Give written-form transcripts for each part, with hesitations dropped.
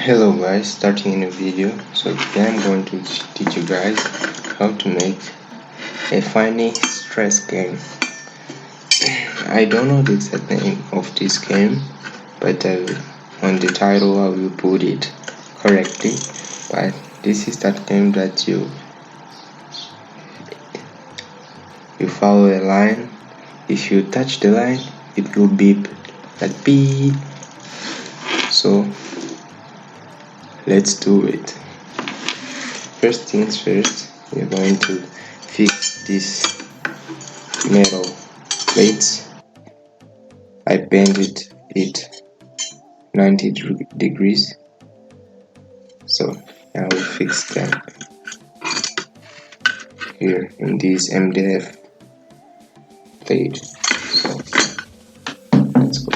Hello guys, starting a new video. So today I'm going to teach you guys how to make a funny stress game. I don't know the exact name of this game, but on the title I will put it correctly. But this is that game that you follow a line. If you touch the line, it will beep, that beep. So let's do it. First things first, we're going to fix this metal plates. I bended it 90 degrees, so now we fix them here in this MDF plate. So let's go.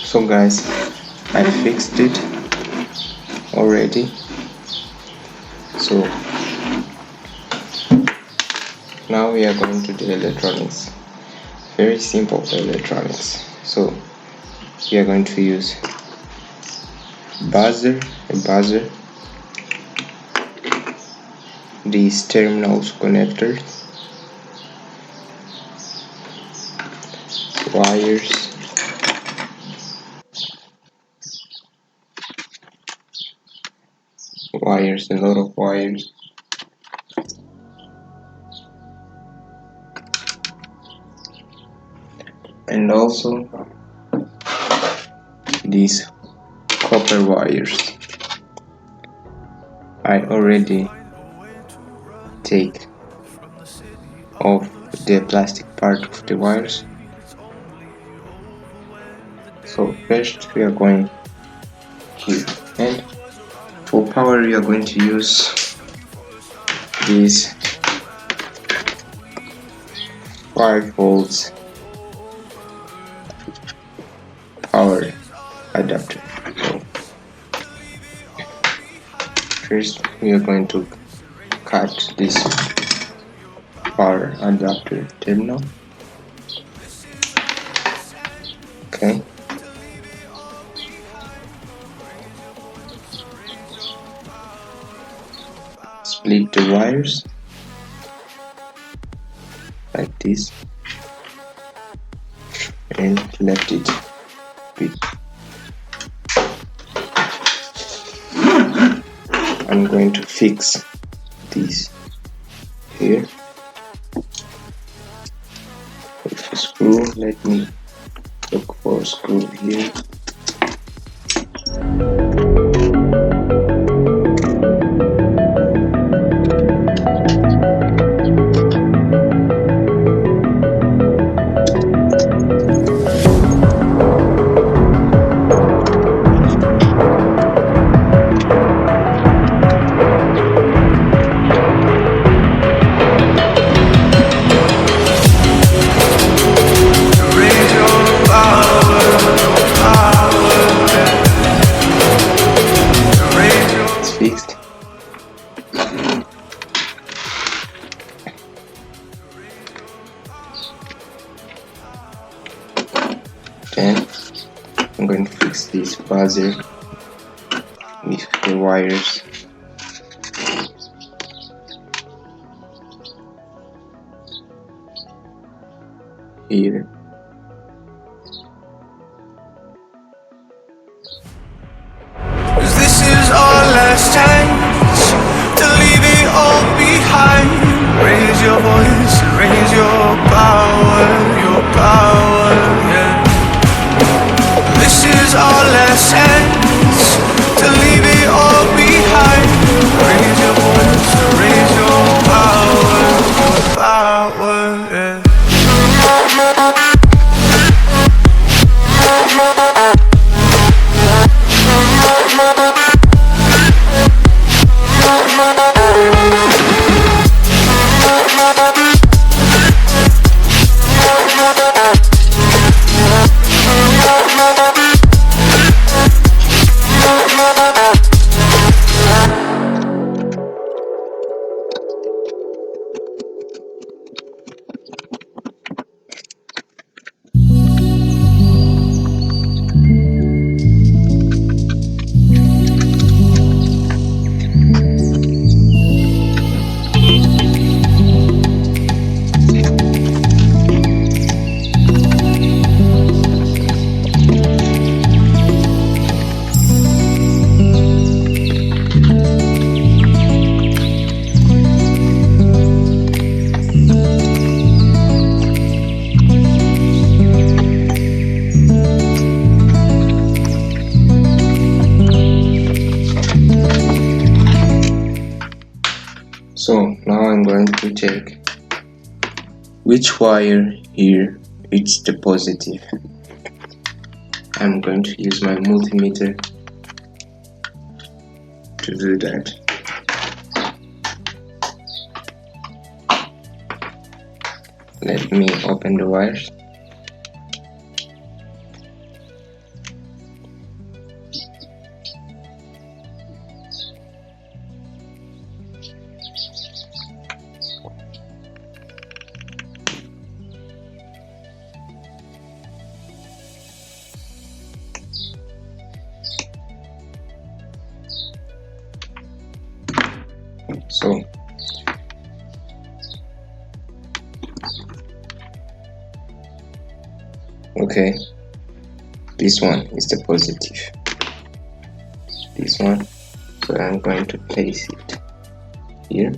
So guys, I fixed it already. So now we are going to the electronics. Very simple electronics. So we are going to use a buzzer, these terminals connectors, wires, a lot of wires, and also these copper wires. I already take off the plastic part of the wires. So first we are going here, and for power we are going to use this 5 volts power adapter. So first we are going to cut this power adapter terminal. Okay. Split the wires. like this and left it with. I'm going to fix this here with a screw. Let me look for a screw here. Fixed. Then I'm going to fix this buzzer with the wires. Here. This is our last chance to leave it all behind. Raise your voice, raise your power, yeah. This is our last chance to leave it all behind. Raise your voice, raise your power, yeah. So now I'm going to check which wire here is the positive. I'm going to use my multimeter to do that. Let me open the wires. So okay, this one is the positive, this one, so I'm going to place it here.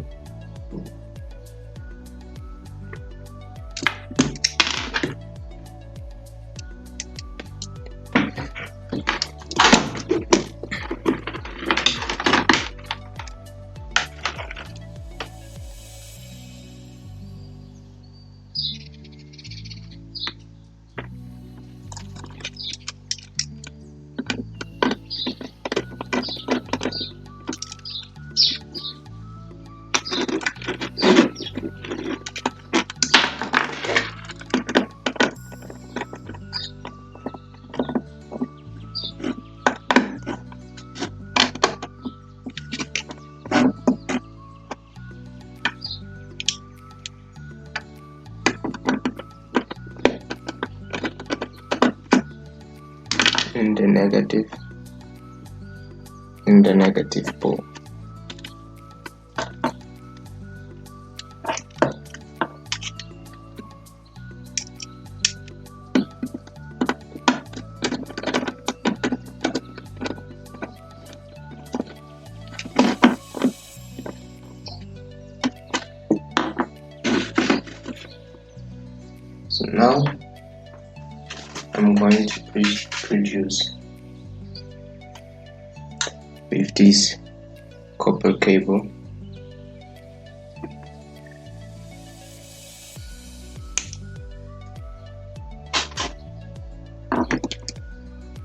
In the negative pole. now I'm going to produce with this copper cable.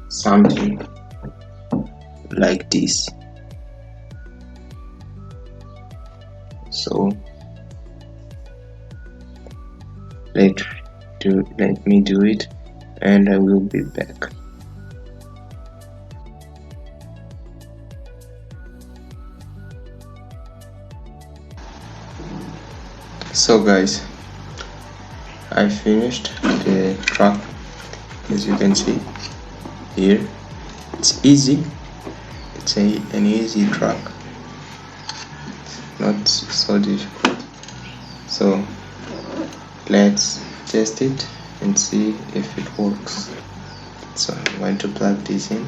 Something like this. So let me do it, and I will be back. So guys, I finished the track. As you can see here, it's easy. It's an easy track, not so difficult. So let's test it and see if it works. So I'm going to plug this in.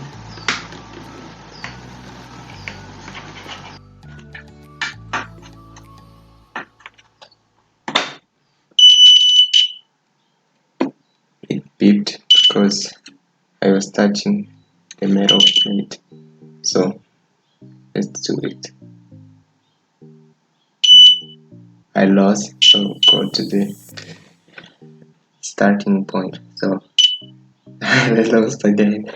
It beeped because I was touching the metal plate. So let's do it. I lost, so go to the starting point. So I lost again.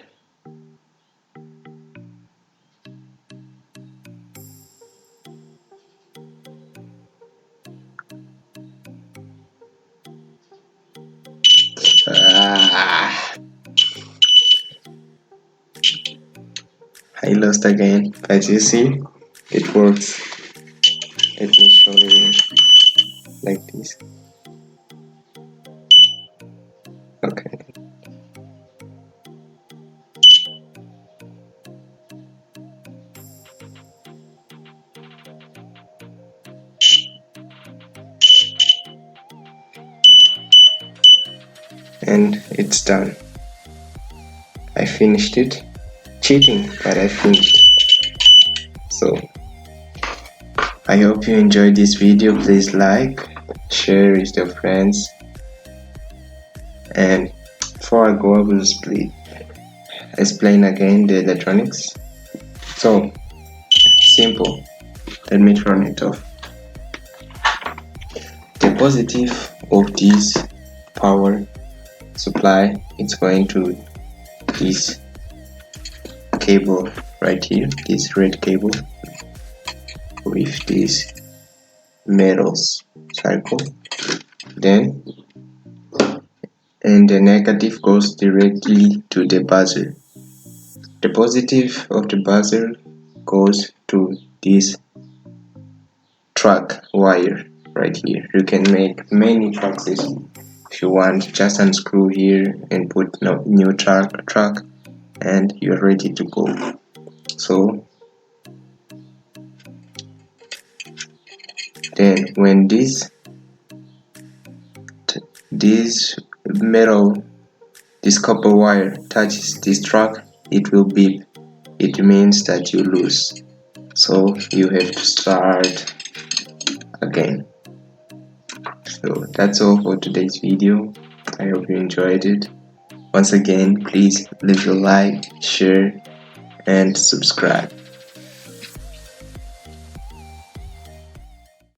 I lost again, but you see, it works. Let me show you like this. Okay. And it's done. I finished it. Cheating, but I finished it. So I hope you enjoyed this video. Please like, share with your friends, and before I go I will explain again the electronics. So simple. Let me turn it off. The positive of this power supply, it's going to this cable right here, this red cable with this metal circle, then and the negative goes directly to the buzzer. The positive of the buzzer goes to this track wire right here. You can make many tracks if you want. Just unscrew here and put new track and you're ready to go. So then when this copper wire touches this track, it will beep. It means that you lose, so you have to start again. So that's all for today's video. I hope you enjoyed it. Once again, please leave a like, share and subscribe.